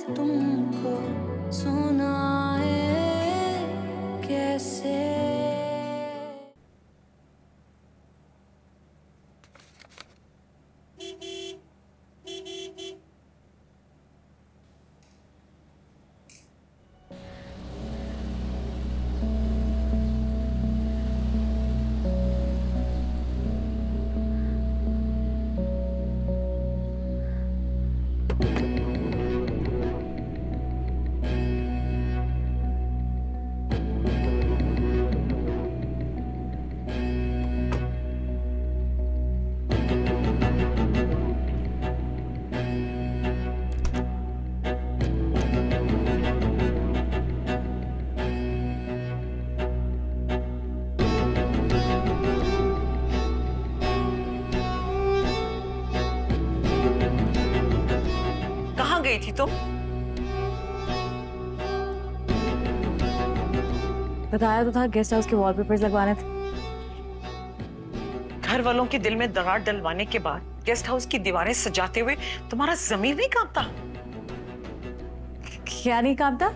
तुमको सुनाए कैसे। कहाँ गई थी तुम? बताया तो था गेस्ट हाउस के वॉलपेपर्स लगवाने थे। घर वालों के दिल में दरार डलवाने के बाद गेस्ट हाउस की दीवारें सजाते हुए तुम्हारा जमीर नहीं कांपता? क्या नहीं कांपता?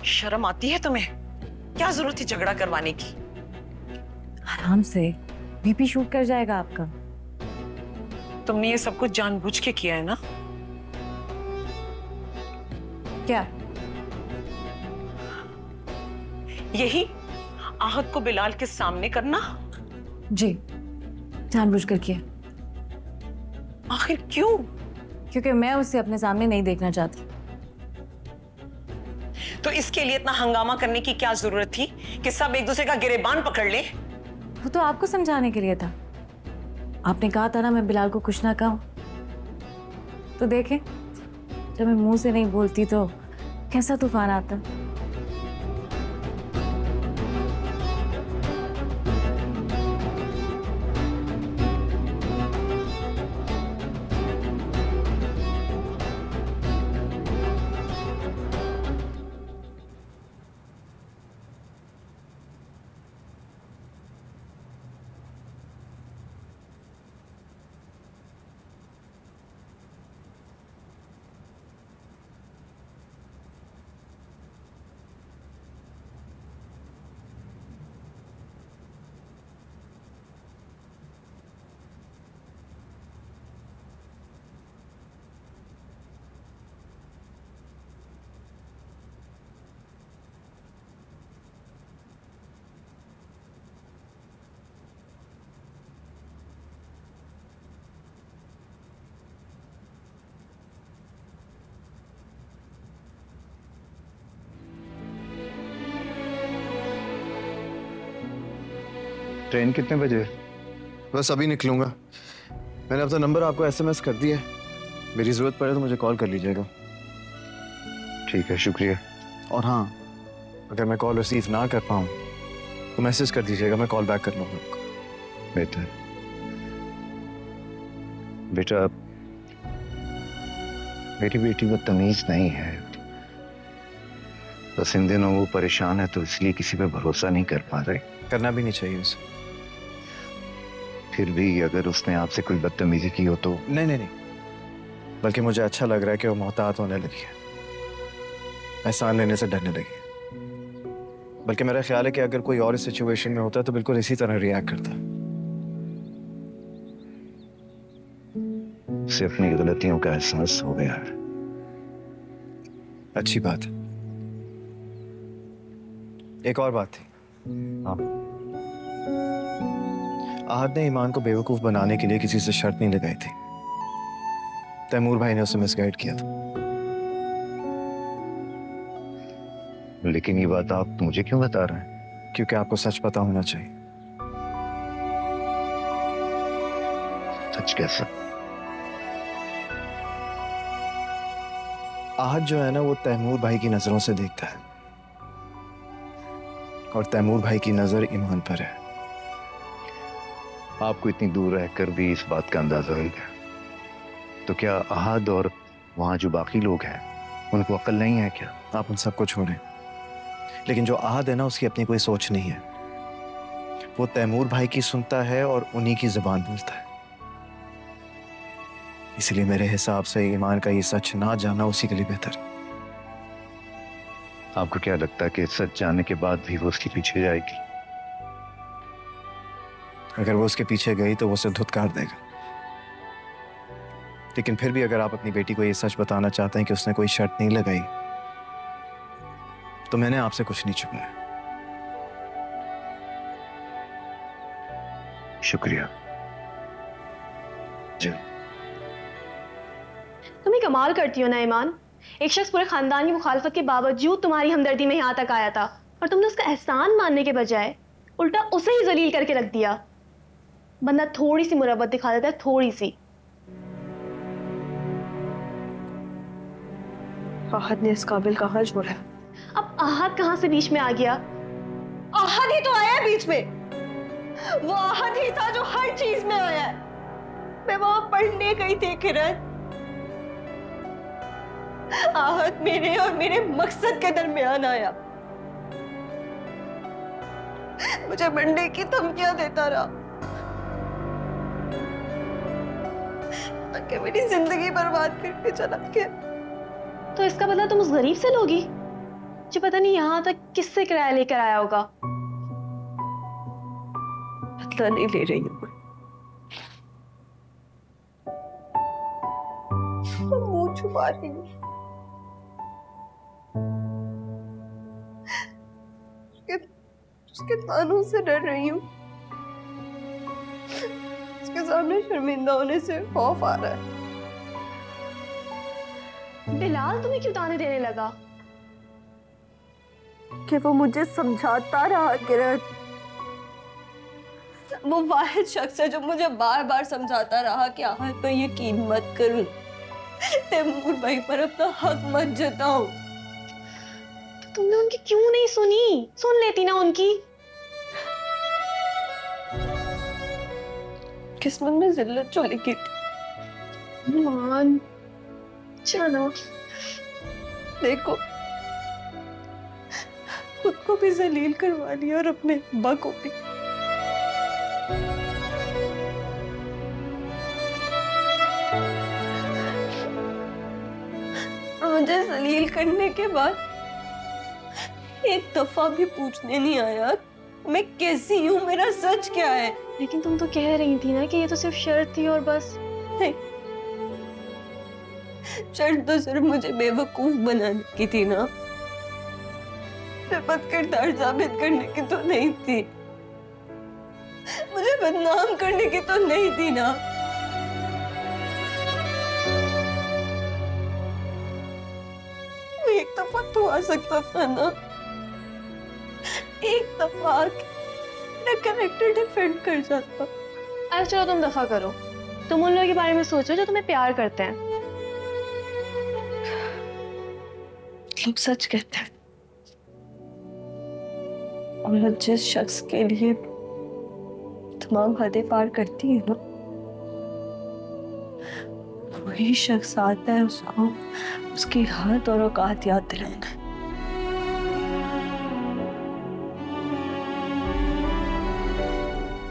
शर्म आती है तुम्हें? क्या जरूरत थी झगड़ा करवाने की? आराम से, बीपी शूट कर जाएगा आपका। तुमने ये सब कुछ जानबूझ के किया है ना? क्या? यही आहत को बिलाल के सामने करना? जी, जानबूझ कर किया। आखिर क्यों? क्योंकि मैं उसे अपने सामने नहीं देखना चाहती। तो इसके लिए इतना हंगामा करने की क्या जरूरत थी कि सब एक दूसरे का गिरेबान पकड़ ले? वो तो आपको समझाने के लिए था। आपने कहा था ना मैं बिलाल को कुछ ना कहूं। तो देखें, जब मैं मुंह से नहीं बोलती तो कैसा तूफान आता। ट्रेन कितने बजे? बस अभी निकलूंगा। मैंने अपना नंबर आपको एसएमएस कर दिया है। मेरी जरूरत पड़े तो मुझे कॉल कर लीजिएगा। ठीक है, शुक्रिया। और हाँ, अगर मैं कॉल रिसीव ना कर पाऊँ तो मैसेज कर दीजिएगा, मैं कॉल बैक कर लूंगा आपको। बेहतर। बेटा, मेरी बेटी को तमीज नहीं है, बस इन दिनों वो परेशान है तो इसलिए किसी पे भरोसा नहीं कर पा रहे। करना भी नहीं चाहिए उसे। फिर भी अगर उसने आपसे कोई बदतमीजी की हो तो? नहीं नहीं नहीं, बल्कि मुझे अच्छा लग रहा है कि वो मोहतात होने लगी है, एहसान लेने से डरने लगी है। बल्कि मेरा ख्याल है कि अगर कोई और इस सिचुएशन में होता तो बिल्कुल इसी तरह रिएक्ट करता। उसे अपनी गलतियों का एहसास हो गया है। अच्छी बात है। एक और बात थी। हाँ। आहद ने ईमान को बेवकूफ बनाने के लिए किसी से शर्त नहीं लगाई थी। तैमूर भाई ने उसे मिसगाइड किया था। लेकिन ये बात आप मुझे क्यों बता रहे हैं? क्योंकि आपको सच पता होना चाहिए। सच कैसा? आहद जो है ना, वो तैमूर भाई की नजरों से देखता है और तैमूर भाई की नजर ईमान पर है। आपको इतनी दूर रहकर भी इस बात का अंदाजा हो गया, तो क्या आहद और वहां जो बाकी लोग हैं उनको अक्ल नहीं है क्या? आप उन सबको छोड़ें, लेकिन जो आहद है ना, उसकी अपनी कोई सोच नहीं है। वो तैमूर भाई की सुनता है और उन्हीं की जुबान बोलता है। इसलिए मेरे हिसाब से ईमान का ये सच ना जानना उसी के लिए बेहतर है। आपको क्या लगता है कि सच जानने के बाद भी वो उसके पीछे जाएगी? अगर वो उसके पीछे गई तो वो उसे धुतकार देगा, लेकिन फिर भी अगर आप अपनी बेटी को ये सच बताना चाहते हैं कि उसने कोई शर्त नहीं लगाई, तो मैंने आपसे कुछ नहीं छुपाया। शुक्रिया। जी। तुम ही कमाल करती हो ना ईमान। एक शख्स पूरे खानदान की मुखालफत के बावजूद तुम्हारी हमदर्दी में यहाँ तक आया था और तुमने उसका एहसान मानने के बजाय उल्टा उसे ही जलील करके रख दिया। बंदा थोड़ी सी मुरब्बत दिखा देता है, थोड़ी सी। आहद ने इस काबिल कहाँ छोड़ा? अब आहद कहाँ से बीच में आ गया? आहद ही तो आया है बीच में। वो आहद ही था जो हर चीज में आया है। मैं वहां पढ़ने गई थी किरण। आहद मेरे और मेरे मकसद के दरमियान आया, मुझे मरने की धमकियां देता रहा ताकि मेरी जिंदगी बर्बाद करके चला गया। तो इसका बदला तुम उस गरीब से लोगी जो पता नहीं यहाँ तक किससे किराया लेकर आया होगा। बदला नहीं ले रही हूँ मैं, मुंह छुपा रही हूँ। उसके तानों से डर रही हूँ। उसके सामने शर्मिंदा होने से खौफ आ रहा है। बिलाल तुम्हें क्यों ताने देने लगा? कि वो मुझे समझाता रहा किरण। वो वाहिद शख्स है जो मुझे बार बार समझाता रहा कि आहद पर यकीन मत करूं, तैमूर भाई पर अपना हक मत जताओ। तो तुमने उनकी क्यों नहीं सुनी? सुन लेती ना उनकी। किस्मत में जिल्लत चली गई थी। मान चलो देखो, खुद को भी जलील करवा लिया और अपने अब्बा को भी। मुझे जलील करने के बाद एक दफा भी पूछने नहीं आया मैं कैसी हूँ, मेरा सच क्या है। लेकिन तुम तो कह रही थी ना कि ये तो सिर्फ शर्त थी और बस। नहीं, शर्त तो सिर्फ मुझे बेवकूफ बनाने की थी ना, बद किरदार साबित करने की तो नहीं थी, मुझे बदनाम करने की तो नहीं थी ना। एक दफा तो आ सकता था ना, एक दफा मेरा कैरेक्टर डिफेंड कर जाता। अरे चलो तुम दफा करो, तुम उन लोगों के बारे में सोचो जो तुम्हें प्यार करते हैं। लोग सच कहते हैं और जिस शख्स के लिए तमाम हदें पार करती है ना, वही शख्स आता है उसको उसकी हद और औकात याद दिलाने।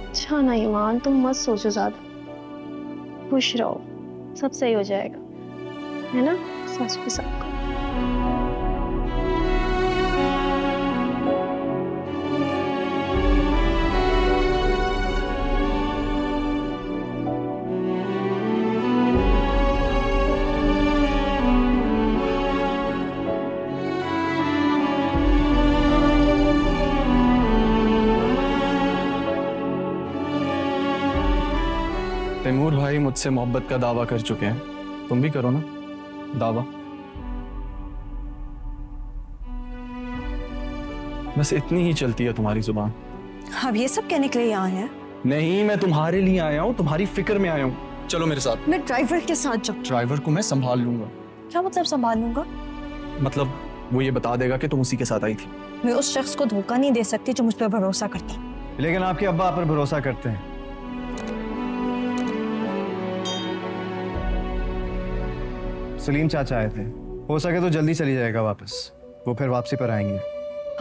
अच्छा ना ईमान, तुम मत सोचो ज्यादा, खुश रहो, सब सही हो जाएगा, है ना? सच पे सबका। तैमूर भाई मुझसे मोहब्बत का दावा कर चुके हैं, तुम भी करो ना दावा। बस इतनी ही चलती है तुम्हारी जुबान। अब ये सब कहने के लिए यहाँ है? नहीं, मैं तुम्हारे लिए आया हूँ, तुम्हारी फिक्र में आया हूँ। चलो मेरे साथ। मैं ड्राइवर के साथ जाऊँ? ड्राइवर को मैं संभाल लूंगा। क्या मतलब संभाल लूंगा? मतलब वो ये बता देगा कि तुम उसी के साथ आई थी। मैं उस शख्स को धोखा नहीं दे सकती जो मुझ पर भरोसा करता है। लेकिन आपके अब्बा आप पर भरोसा करते हैं। सलीम चाचा आए थे, हो सके तो जल्दी चली जाएगा वापस, वो फिर वापसी पर आएंगे।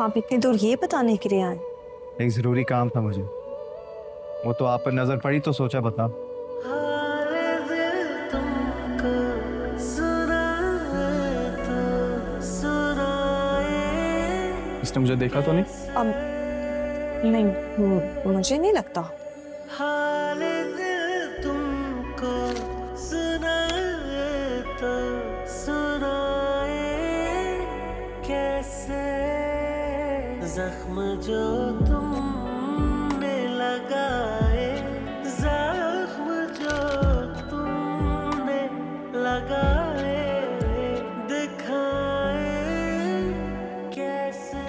आप इतनी दूर ये बताने के लिए आए? एक जरूरी काम था मुझे, वो तो आप पर नजर पड़ी तो सोचा बता। इसने मुझे देखा तो नहीं? नहीं, मुझे नहीं लगता। हाल दिल तुमको सुनाए तो सुनाए कैसे, जख्म जो तुमने लगाए, जख्म जो तुमने लगाए, दिखाए कैसे।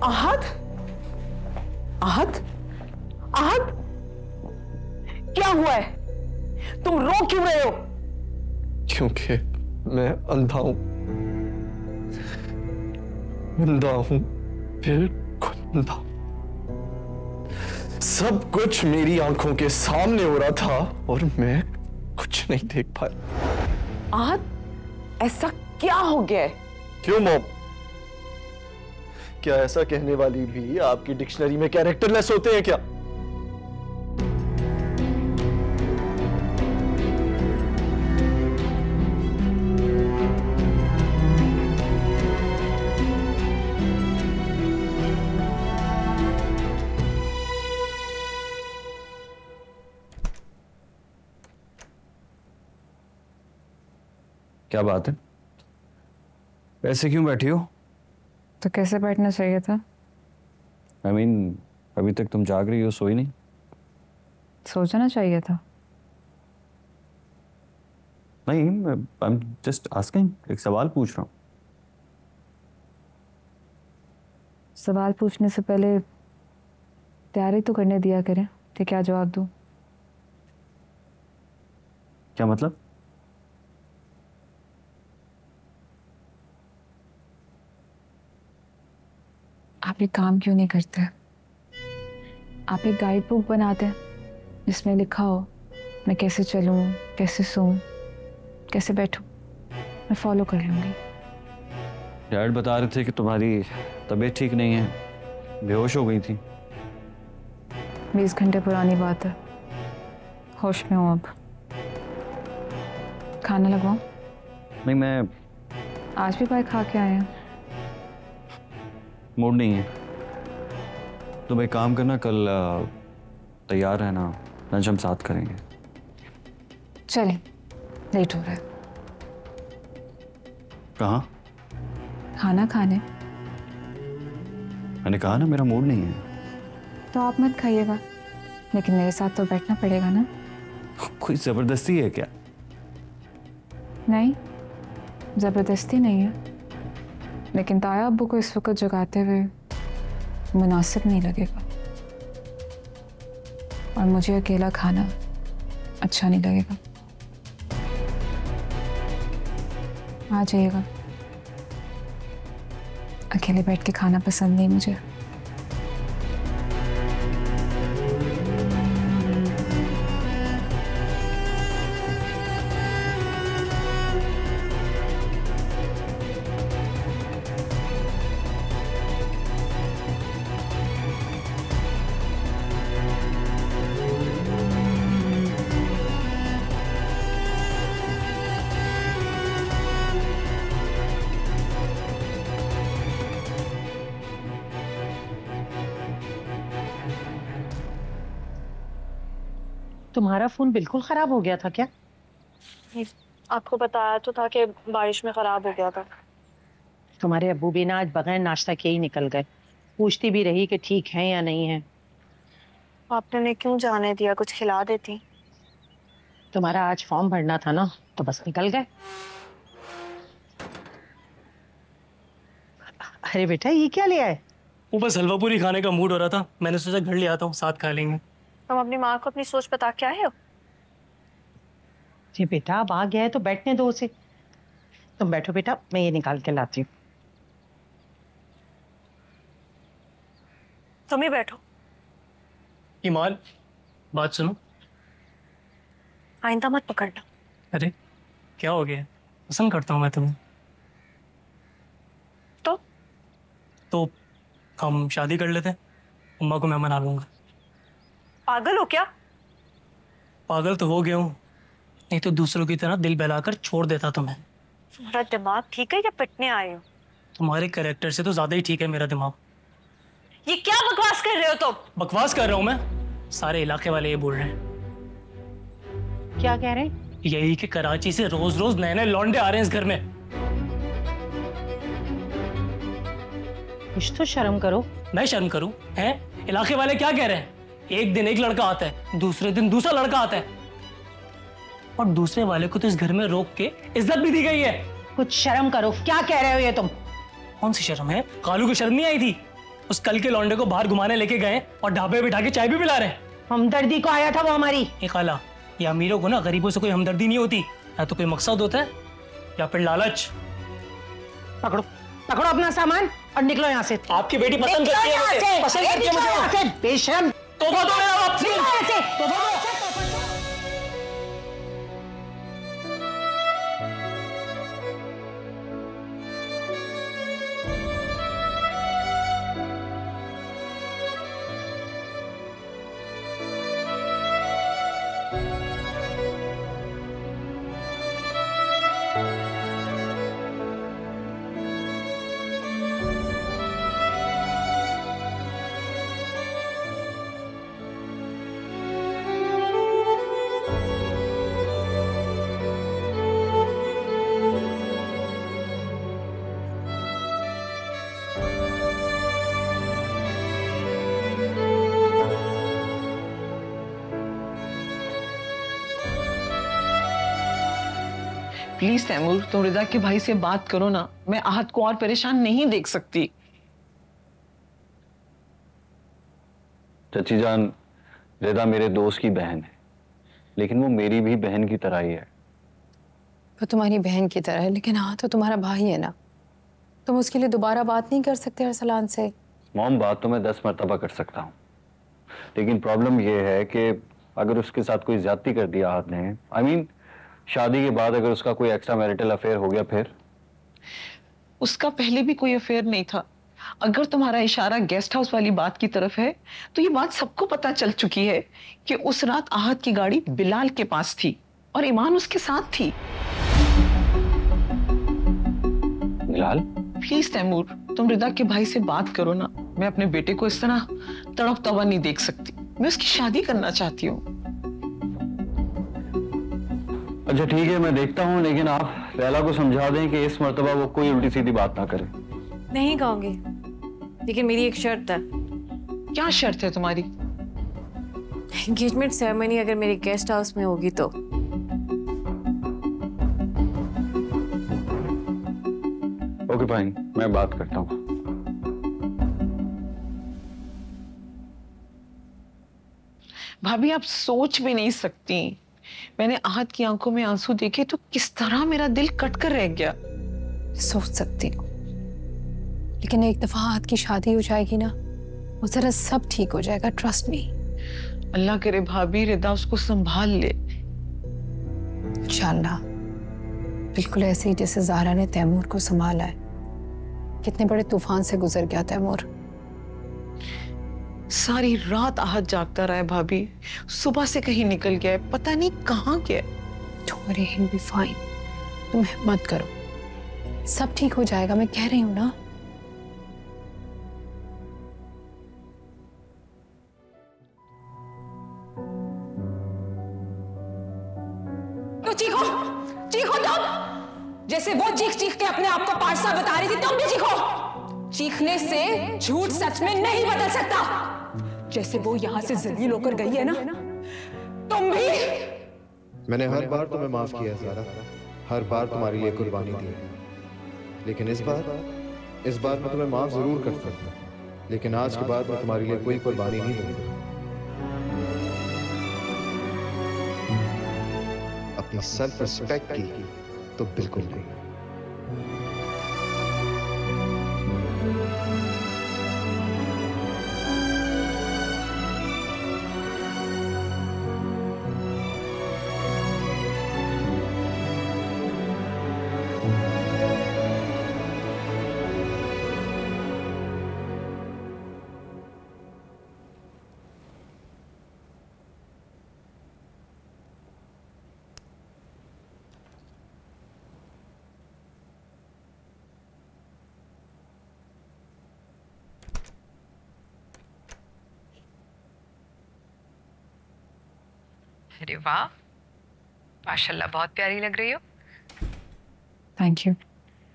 आहत, आहत, आहत, क्या हुआ है? तुम रो क्यों रहे हो? क्योंकि मैं अंधा हूं, अंधा हूं, बिल्कुल अंधा। सब कुछ मेरी आंखों के सामने हो रहा था और मैं कुछ नहीं देख पाया। आहत, ऐसा क्या हो गया है? क्यों मॉम? क्या ऐसा कहने वाली भी आपकी डिक्शनरी में कैरेक्टरलेस होते हैं क्या? क्या बात है? ऐसे क्यों बैठी हो? तो कैसे बैठना चाहिए था? I mean, अभी तक तुम जाग रही हो, सोई नहीं? सोचना चाहिए था। नहीं, आई एम जस्ट आस्किंग, एक सवाल पूछ रहा हूँ। सवाल पूछने से पहले तैयारी तो करने दिया करें कि क्या जवाब दूं। क्या मतलब? आप एक काम क्यों नहीं करते? आप एक गाइड बुक बनाते हैं जिसमें लिखा हो मैं कैसे चलूं, कैसे सोऊं, कैसे बैठूं, मैं फॉलो कर लूंगी। डैड बता रहे थे कि तुम्हारी तबीयत ठीक नहीं है, बेहोश हो गई थी। 20 घंटे पुरानी बात है, होश में हूँ अब। खाना लगवाऊं? नहीं, मैं आज भी भाई खा के आए हैं। मूड नहीं है। तुम एक काम करना, कल तैयार रहना, लंच हम साथ करेंगे। चलें, लेट हो रहा है। कहाँ? खाना खाने। मैंने कहा ना मेरा मूड नहीं है। तो आप मत खाइएगा, लेकिन मेरे साथ तो बैठना पड़ेगा ना। कोई जबरदस्ती है क्या? नहीं, जबरदस्ती नहीं है, लेकिन ताया अब्बू को इस वक्त जगाते हुए मुनासिब नहीं लगेगा और मुझे अकेला खाना अच्छा नहीं लगेगा। आ जाइएगा, अकेले बैठ के खाना पसंद नहीं मुझे। तुम्हारा फोन बिल्कुल खराब हो गया था क्या? आपको बताया तो था कि बारिश में खराब हो गया था। तुम्हारे अब्बू भी ना आज बगैर नाश्ता किए ही निकल गए। पूछती भी रही कि ठीक है या नहीं है। आपने ने क्यों जाने दिया, कुछ खिला देती। तुम्हारा आज फॉर्म भरना था ना, तो बस निकल गए। अरे बेटा, ये क्या ले आए? वो बस हलवा पूरी खाने का मूड हो रहा था, मैंने सोचा घर ले आता हूँ, साथ खा लेंगे। तुम अपनी माँ को अपनी सोच बता के आए हो? जी बेटा, अब आ गया है तो बैठने दो उसे। तुम बैठो बेटा, मैं ये निकाल के लाती हूँ। तुम ही बैठो। ईमान, बात सुनो। आइंदा मत पकड़ना। अरे क्या हो गया? पसंद करता हूँ मैं तुम्हें। तो हम शादी कर लेते हैं, अम्मा को मैं मना लूंगा। पागल हो क्या? पागल तो हो गया हूँ, नहीं तो दूसरों की तरह दिल बहलाकर छोड़ देता तुम्हें। तुम्हारा दिमाग ठीक है या पिटने आए हो? तुम्हारे कैरेक्टर से तो ज्यादा ही ठीक है मेरा दिमाग। ये क्या बकवास कर रहे हो तुम? बकवास कर रहा हूं मैं? सारे इलाके वाले ये बोल रहे हैं। क्या कह रहे हैं? यही कि कराची से रोज रोज नए नए लौंडे आ रहे हैं इस घर में। कुछ तो शर्म करो। मैं शर्म करूं? हैं? इलाके वाले क्या कह रहे हैं? एक दिन एक लड़का आता है, दूसरे दिन दूसरा लड़का आता है, और दूसरे वाले को तो इस घर में रोक के इज्जत भी दी गई है। कुछ शर्म करो। क्या कह रहे हो ये तुम? कौन सी शर्म है? कालू को शर्म नहीं आई थी? उस कल के लौंडे को बाहर घुमाने लेके गए और ढाबे बिठा के चाय भी पिला रहे हैं। हमदर्दी को आया था वो हमारी। ये काला, ये अमीरों को ना गरीबों से कोई हमदर्दी नहीं होती। या तो कोई मकसद होता है या फिर लालच। पकड़ो पकड़ो अपना सामान और निकलो यहाँ से। आपकी बेटी पसंद करती है मुझे, पसंद करती है मुझे। बेशर्म। तोहफा दो मेरा वापसी। प्लीज तैमूर, तुम रिदा के भाई से बात करो ना। मैं आहत को और परेशान नहीं देख सकती। चाची जान, रिदा मेरे दोस्त की बहन है, लेकिन वो मेरी भी बहन की तरह ही है। वो तुम्हारी बहन की तरह है, लेकिन हाँ तो तुम्हारा भाई है ना। तुम उसके लिए दोबारा बात नहीं कर सकते अरसलान से? मॉम, बात तो मैं 10 मरतबा कर सकता हूँ, लेकिन प्रॉब्लम ये है कि अगर उसके साथ कोई ज्यादती कर दिया आहत ने, I mean, शादी के बाद अगर उसका कोई एक्स्ट्रा मैरिटल अफेयर हो गया फिर? उसका पहले भी कोई अफेयर नहीं था। अगर तुम्हारा इशारा गेस्ट हाउस वाली बात की तरफ है तो ये बात सबको पता चल चुकी है कि उस रात आहत की गाड़ी बिलाल के पास थी और ईमान उसके साथ थी। बिलाल? प्लीज तैमूर, तुम रिदा के भाई से बात करो ना। मैं अपने बेटे को इस तरह तड़पता हुआ नहीं देख सकती। मैं उसकी शादी करना चाहती हूँ। अच्छा ठीक है, मैं देखता हूँ, लेकिन आप लैला को समझा दें कि इस मर्तबा वो कोई उल्टी सीधी बात ना करे। नहीं कहूंगी, लेकिन मेरी एक शर्त है। क्या शर्त है तुम्हारी? एंगेजमेंट सेरेमनी अगर मेरे गेस्ट हाउस में होगी तो। ओके फाइन, मैं बात करता हूँ। भाभी, आप सोच भी नहीं सकती, मैंने आहत की आंखों में आंसू देखे तो किस तरह मेरा दिल कट कर रह गया। सोच सकती हूँ, लेकिन एक दफा आहत की शादी हो जाएगी ना, वो जरा सब ठीक हो जाएगा, ट्रस्ट मी। अल्लाह करे भाभी रिदा उसको संभाल ले। इंशाल्लाह, बिल्कुल ऐसे ही जैसे ज़ारा ने तैमूर को संभाला है। कितने बड़े तूफान से गुजर गया तैमूर। सारी रात आहत जागता रहा है भाभी, सुबह से कहीं निकल गया है, पता नहीं कहाँ गया। Don't worry, he'll be fine. तुम हिम्मत करो, सब ठीक हो जाएगा, मैं कह रही हूँ ना। तो चीखो, चीखो तुम, जैसे वो चीख चीख के अपने आप को पार्सा बता रही थी, तुम भी चीखो। चीखने से झूठ सच में नहीं बदल सकता। जैसे वो यहां से जलील होकर गई है ना, तुम भी। मैंने हर बार तुम्हें माफ किया ज़ारा, हर बार तुम्हारे लिए कुर्बानी दी, लेकिन इस बार मैं तुम्हें माफ जरूर कर सकता, लेकिन आज के बाद मैं तुम्हारे लिए कोई कुर्बानी नहीं दूंगा। अपनी सेल्फ रिस्पेक्ट की तो बिल्कुल नहीं। अरे वाह, माशाल्लाह बहुत प्यारी लग रही हो। Thank you.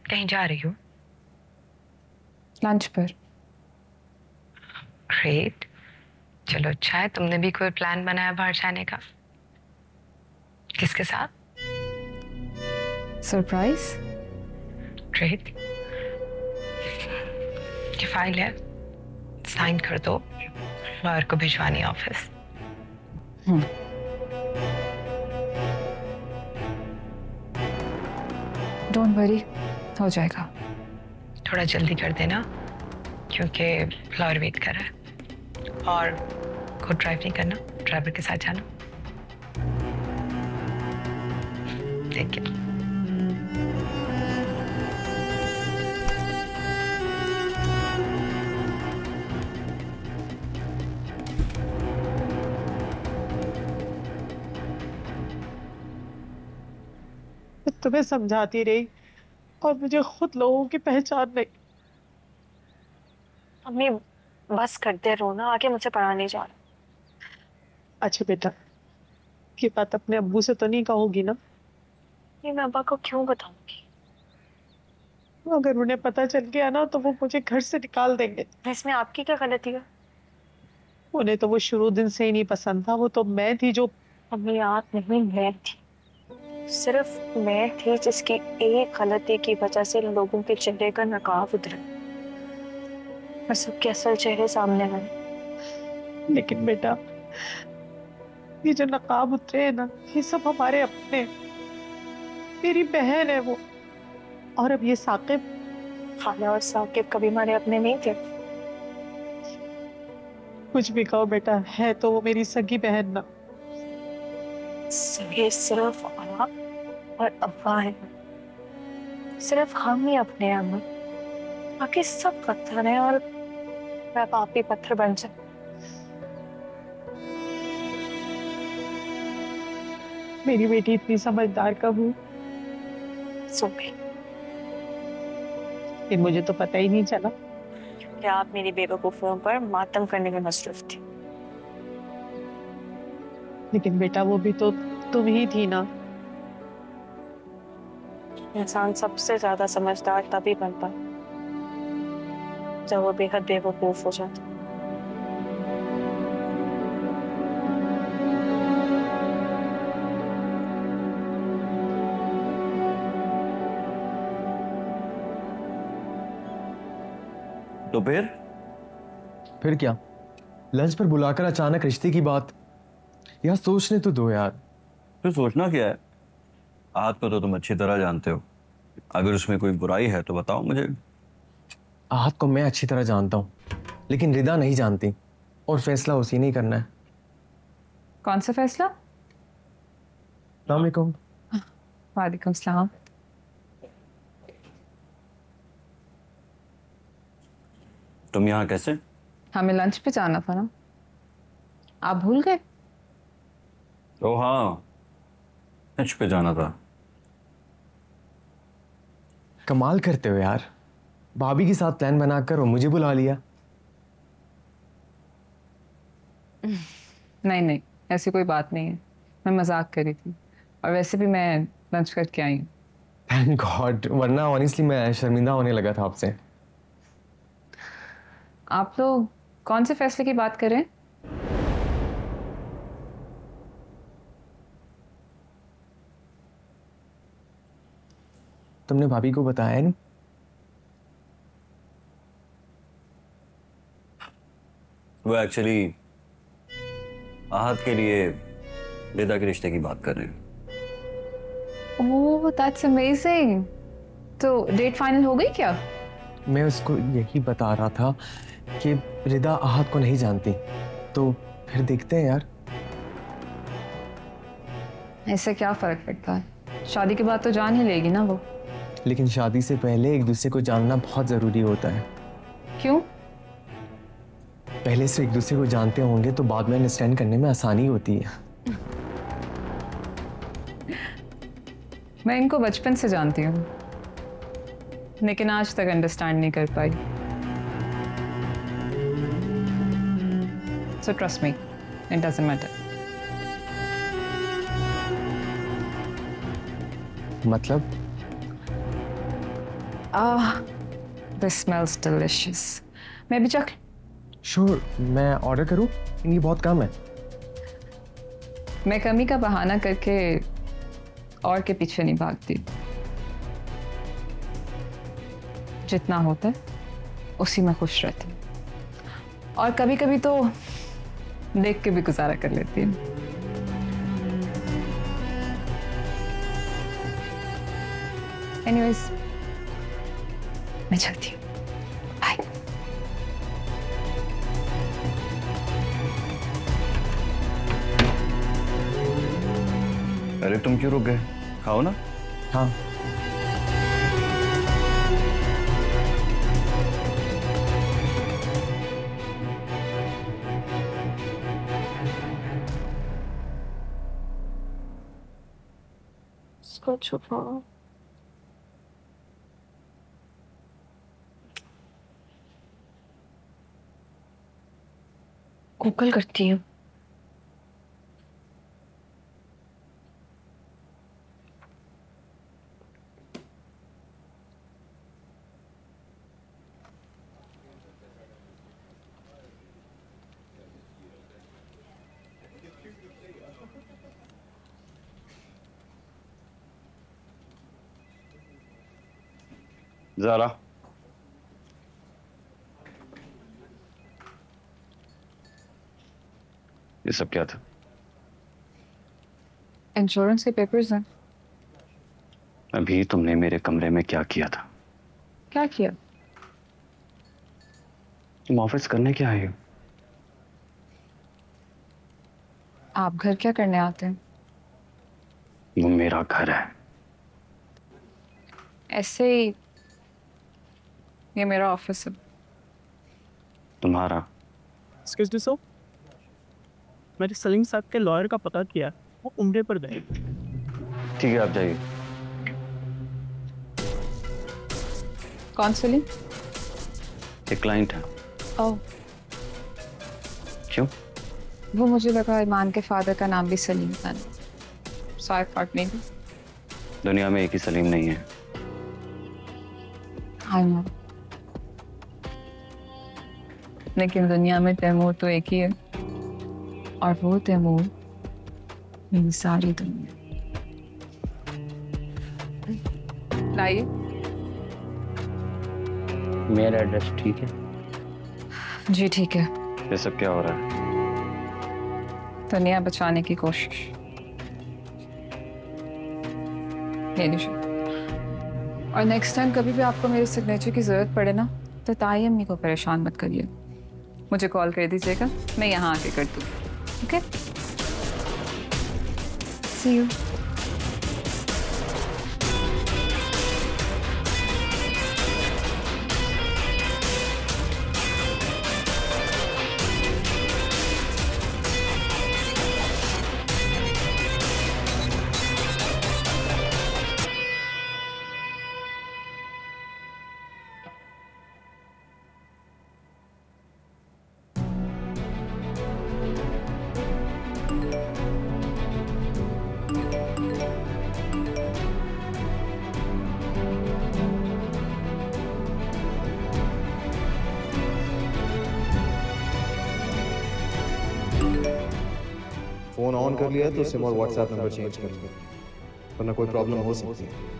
कहीं जा रही हो? लंच पर। ग्रेट, चलो अच्छा है। तुमने भी कोई प्लान बनाया बाहर जाने का? किसके साथ? सरप्राइज। ग्रेट, ये फाइल है, साइन कर दो, लॉयर को भिजवानी है ऑफिस। डोंट वरी, हो जाएगा। थोड़ा जल्दी कर देना क्योंकि लॉयर वेट कर रहा है। और खुद ड्राइव नहीं करना, ड्राइवर के साथ जाना। ठीक है। तुम्हें समझाती रही और मुझे खुद लोगों की पहचान नहीं। अम्मी बस कर दे रोना, आगे मुझे पढ़ाने जा रहा। अच्छा बेटा, ये बात अपने अब्बू से तो नहीं कहोगी ना? ये मैं अब्बा को क्यों बताऊंगी? अगर उन्हें पता चल गया ना तो वो मुझे घर से निकाल देंगे। इसमें आपकी क्या गलती है? उन्हें तो वो शुरू दिन से ही नहीं पसंद था। वो तो मैं थी जो... अम्मी आप नहीं, मैं थी। सिर्फ मैं थी जिसकी एक गलती की वजह से लोगों के चेहरे का नकाब उतरा और सबके असल चेहरे सामने आए। लेकिन बेटा, ये जो नकाब उतरे है ना, ये सब हमारे अपने। मेरी बहन है वो। और अब ये साकिब। खाला और साकिब कभी हमारे अपने नहीं थे। कुछ भी कहो बेटा, है तो वो मेरी सगी बहन ना। ये सिर्फ आप और अब्बा है, सिर्फ हम ही अपने हैं। बाकी सब पत्थर हैं और मैं आप ही पत्थर बन जाए। मेरी बेटी इतनी समझदार कब हुई? सो गई। लेकिन मुझे तो पता ही नहीं चला कि आप मेरी बेवकूफियों पर मातम करने में मसरूफ थी। लेकिन बेटा, वो भी तो तुम ही थी ना। इंसान सबसे ज्यादा समझदार तभी बनता जब वो बेहद बेवकूफ हो जाता। तो फिर क्या? लंच पर बुलाकर अचानक रिश्ते की बात? यार सोचने तो दो यार। फिर सोचना क्या है? आहत को तो तुम अच्छी तरह जानते हो। अगर उसमें कोई बुराई है तो बताओ मुझे। आहत को मैं अच्छी तरह जानता हूँ, लेकिन रिदा नहीं जानती, और फैसला उसी ने करना है। कौन सा फैसला? अस्सलाम वालेकुम। वालेकुम सलाम। तुम यहाँ कैसे? हमें लंच पे जाना था ना, आप भूल गए? ओ हाँ, लंच पे जाना था। कमाल करते हो यार, भाभी के साथ प्लान बनाकर और मुझे बुला लिया। नहीं नहीं, ऐसी कोई बात नहीं है, मैं मजाक कर रही थी। और वैसे भी मैं लंच करके आई हूँ। थैंक गॉड, वरना ऑनेस्टली मैं शर्मिंदा होने लगा था आपसे। आप लोग कौन से फैसले की बात कर रहे हैं? तुमने भाभी को बताया नहीं? वो एक्चुअली आहत के लिए रिदा के रिश्ते की बात कर रहे हैं। Oh that's amazing. तो डेट फाइनल हो गई क्या? मैं उसको यही बता रहा था कि रिदा आहत को नहीं जानती, तो फिर देखते हैं यार। इससे क्या फर्क पड़ता है, शादी के बाद तो जान ही लेगी ना वो। लेकिन शादी से पहले एक दूसरे को जानना बहुत जरूरी होता है। क्यों? पहले से एक दूसरे को जानते होंगे तो बाद में अंडरस्टैंड करने में आसानी होती है। मैं इनको बचपन से जानती हूँ, लेकिन आज तक अंडरस्टैंड नहीं कर पाई। So trust me, it doesn't matter. मतलब? This smells delicious. मैं भी चख। श्योर, मैं ऑर्डर करूं? इनकी बहुत कम है। मैं कमी का बहाना करके और के पीछे नहीं भागती। जितना होता है उसी में खुश रहती हूँ, और कभी कभी तो देख के भी गुजारा कर लेती हूँ। एनीवेज, मैं चलती हूँ। बाय। अरे तुम क्यों रुक गए? खाओ ना। हाँ। इसको छुपाओ। गूगल करती हूँ। ज़ारा, ये सब क्या था? इंश्योरेंस के पेपर्स हैं। अभी तुमने मेरे कमरे में क्या किया था? क्या किया? तुम ऑफिस करने क्या आई हो? आप घर क्या करने आते हैं? वो मेरा घर है। ऐसे ही, ये मेरा ऑफिस है। तुम्हारा? एक्सक्यूज मी सर, मैंने सलीम साहब के लॉयर का पता किया, वो उम्रे पर गए। ठीक है, आप जाइए। कौन सलीम? एक क्लाइंट है। ओह, क्यों? वो मुझे लगा ईमान के फादर का नाम भी सलीम था। सो आई थॉट मे बी। दुनिया में एक ही सलीम नहीं है। आई नो, लेकिन दुनिया में तैमूर तो एक ही है, और वो तैमूर मेरी सारी दुनिया। लाइए। मेरा एड्रेस ठीक है? जी ठीक है। ये सब क्या हो रहा है? दुनिया बचाने की कोशिश। ले लीजिए। और नेक्स्ट टाइम कभी भी आपको मेरे सिग्नेचर की जरूरत पड़े ना, तो ताई अम्मी को परेशान मत करिए, मुझे कॉल कर दीजिएगा, मैं यहाँ आके कर दूँ। Okay, see you. Phone on कर लिया तो सिम और व्हाट्सएप नंबर चेंज कर लिया, वरना कोई प्रॉब्लम हो सकती है।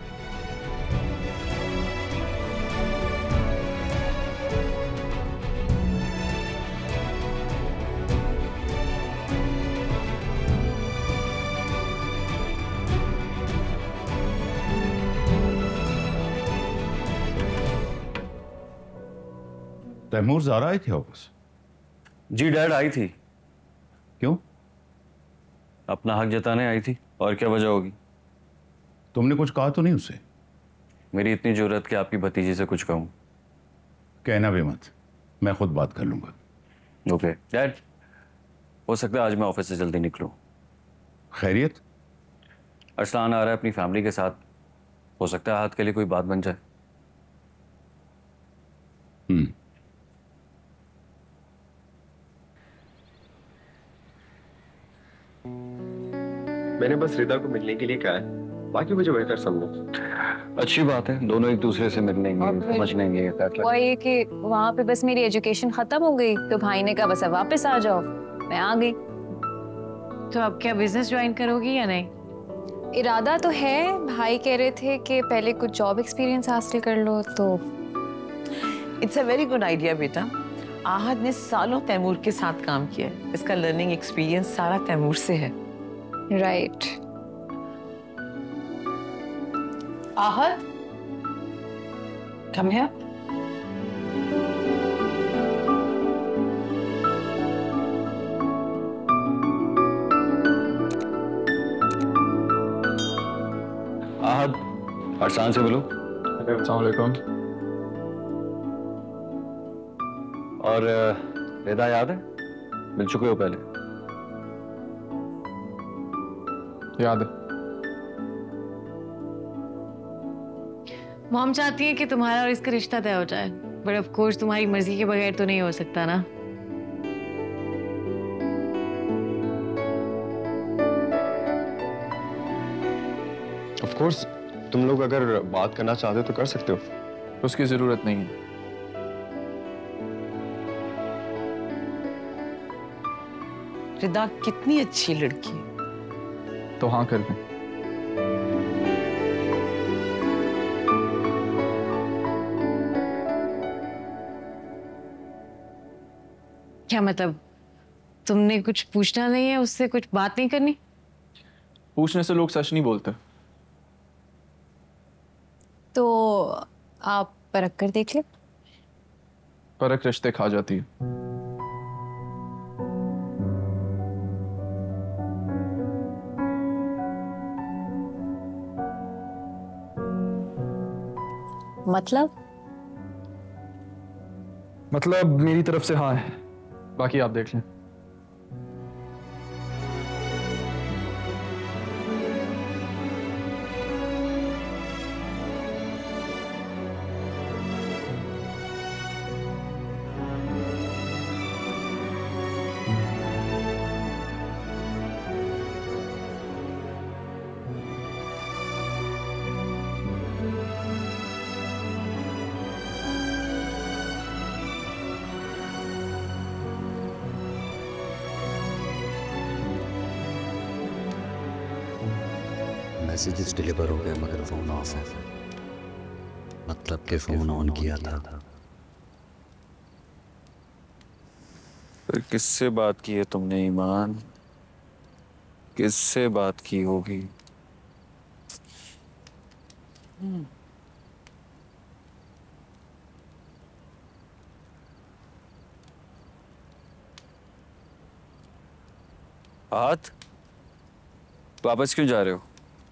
तैमूर ज़ारा आई थी ऑफिस? जी डैड, आई थी। क्यों? अपना हक जताने आई थी, और क्या वजह होगी? तुमने कुछ कहा तो नहीं उससे? मेरी इतनी जरूरत कि आपकी भतीजी से कुछ कहूं। कहना भी मत, मैं खुद बात कर लूंगा। ओके डैड, हो सकता है आज मैं ऑफिस से जल्दी निकलूं। खैरियत? अरसलान आ रहा है अपनी फैमिली के साथ, हो सकता है हाथ के लिए कोई बात बन जाए। मैंने बस रिदा को मिलने के लिए कहा है, बाकी मुझे बेहतर समझो। अच्छी बात है, दोनों एक दूसरे से मिल लेंगे, समझ लेंगे। वो ये कि वहाँ पे बस मेरी एजुकेशन खत्म हो गई तो भाई ने कहा बस अब वापस आ जाओ, मैं आ गई। तो अब क्या बिजनेस ज्वाइन करोगी या नहीं? इरादा तो है, भाई कह रहे थे कि पहले कुछ जॉब एक्सपीरियंस हासिल कर लो तो। It's a very good idea बेटा। आहद ने सालों तैमूर के साथ काम किया है, इसका लर्निंग एक्सपीरियंस सारा तैमूर से है। Right. Ahad, come here. Ahad, Arsan से बोलो। अस्सलाम वालेकुम। और रिदा याद है? मिल चुके हो पहले? याद है। मॉम चाहती है कि तुम्हारा और इसका रिश्ता तय हो जाए, बट ऑफ कोर्स तुम्हारी मर्जी के बगैर तो नहीं हो सकता ना। ऑफ कोर्स तुम लोग अगर बात करना चाहते हो तो कर सकते हो। उसकी जरूरत नहीं है। रिदा कितनी अच्छी लड़की है। तो हाँ कर दें। क्या मतलब, तुमने कुछ पूछना नहीं है उससे, कुछ बात नहीं करनी? पूछने से लोग सच नहीं बोलते। तो आप परख कर देख ले। परख रिश्ते खा जाती है। मतलब मेरी तरफ से हाँ है, बाकी आप देख लें। मैसेजेस डिलीवर हो गए मगर फोन ऑफ है, मतलब के फोन ऑन किया था। फिर किससे बात की है तुमने ईमान? किससे बात की होगी? हाथ वापस क्यों जा रहे हो?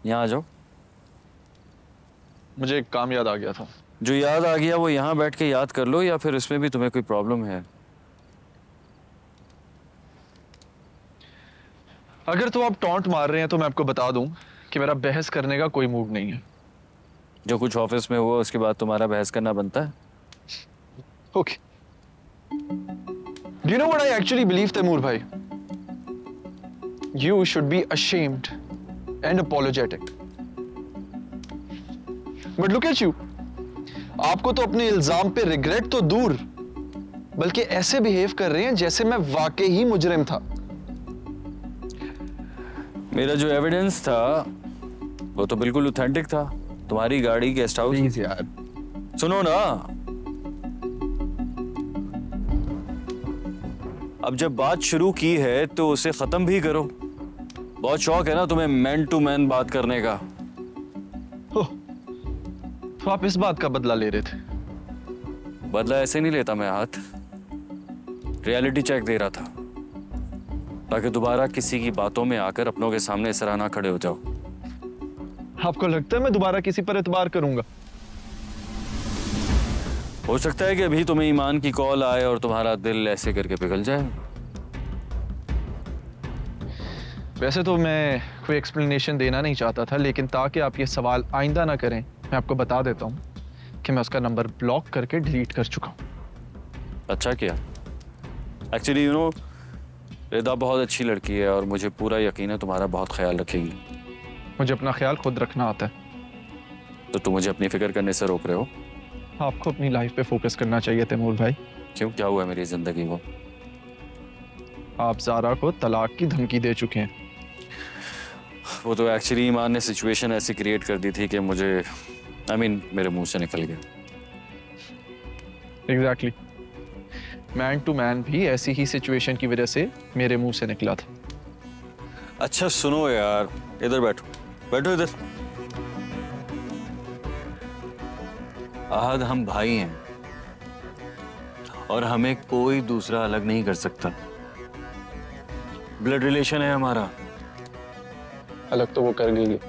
यहाँ आ जाओ। मुझे एक काम याद आ गया था। जो याद आ गया वो यहाँ बैठ के याद कर लो, या फिर इसमें भी तुम्हें कोई प्रॉब्लम है? अगर तो आप टॉन्ट मार रहे हैं तो मैं आपको बता दूं कि मेरा बहस करने का कोई मूड नहीं है। जो कुछ ऑफिस में हुआ उसके बाद तुम्हारा बहस करना बनता है? Okay. Do you know what I actually believe, Taimur भाई? You should be ashamed and apologetic. But look at you. आपको तो अपने इल्जाम पे रिग्रेट तो दूर, बल्कि ऐसे बिहेव कर रहे हैं जैसे मैं वाकई ही मुजरिम था। मेरा जो एविडेंस था वो तो बिल्कुल ऑथेंटिक था। तुम्हारी गाड़ी गेस्ट हाउस। प्लीज यार सुनो ना, अब जब बात शुरू की है तो उसे खत्म भी करो। बहुत शौक है ना तुम्हें मैन टू मैन बात करने का। तो आप इस बात का बदला ले रहे थे? बदला ऐसे नहीं लेता मैं हाथ, रियलिटी चेक दे रहा था ताकि दोबारा किसी की बातों में आकर अपनों के सामने इस तरह ना खड़े हो जाओ। आपको लगता है मैं दोबारा किसी पर एतबार करूंगा? हो सकता है कि अभी तुम्हें ईमान की कॉल आए और तुम्हारा दिल ऐसे करके पिघल जाए। वैसे तो मैं कोई एक्सप्लेनेशन देना नहीं चाहता था, लेकिन ताकि आप ये सवाल आइंदा ना करें मैं आपको बता देता हूँ कि मैं उसका नंबर ब्लॉक करके डिलीट कर चुका हूँ। अच्छा किया। एक्चुअली यू नो, रिदा बहुत अच्छी लड़की है और मुझे पूरा यकीन है तुम्हारा बहुत ख्याल रखेगी। मुझे अपना ख्याल खुद रखना आता है। तो तुम मुझे अपनी फिक्र करने से रोक रहे हो? आपको अपनी लाइफ पे फोकस करना चाहिए तैमूर भाई। क्यों, क्या हुआ मेरी जिंदगी को? आप ज़ारा को तलाक की धमकी दे चुके हैं। वो तो एक्चुअली ईमान ने सिचुएशन ऐसी क्रिएट कर दी थी कि मुझे मेरे मुंह से निकल गया। एग्जैक्टली मैन टू मैन भी ऐसी ही सिचुएशन की वजह से मेरे मुंह से निकला था। अच्छा सुनो यार, इधर बैठो, बैठो इधर। आहद, हम भाई हैं और हमें कोई दूसरा अलग नहीं कर सकता। ब्लड रिलेशन है हमारा। अलग तो वो कर गई है।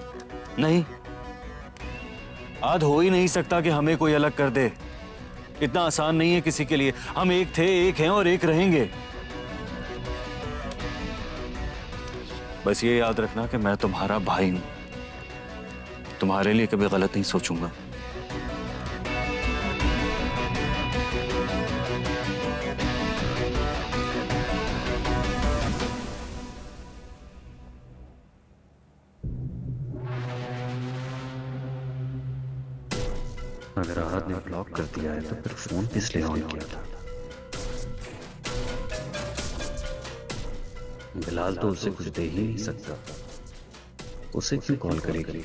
नहीं, आद हो ही नहीं सकता कि हमें कोई अलग कर दे। इतना आसान नहीं है किसी के लिए। हम एक थे, एक हैं और एक रहेंगे। बस ये याद रखना कि मैं तुम्हारा भाई हूं, तुम्हारे लिए कभी गलत नहीं सोचूंगा। अगर आहद ने ब्लॉक कर दिया है तो फिर फोन किस लिए ऑन किया था? बिलाल तो उसे कुछ दे ही नहीं सकता, उसे क्यों कॉल करेगी?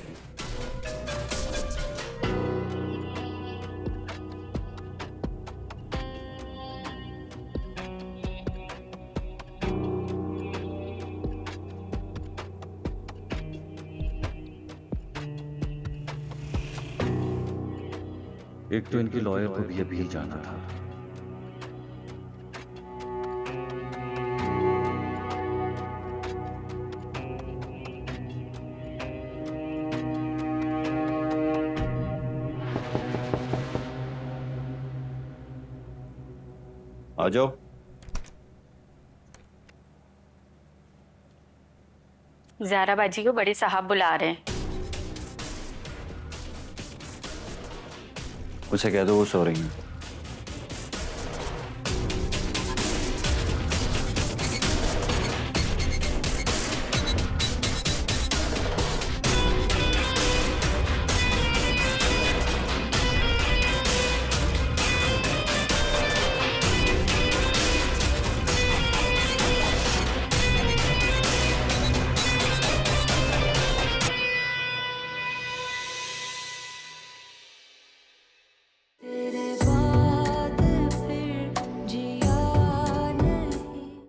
एक तो इनकी लॉयर को भी अभी जाना था। आ जाओ। ज़ारा बाजी को बड़े साहब बुला रहे हैं। उसे कह दो वो सो रही है।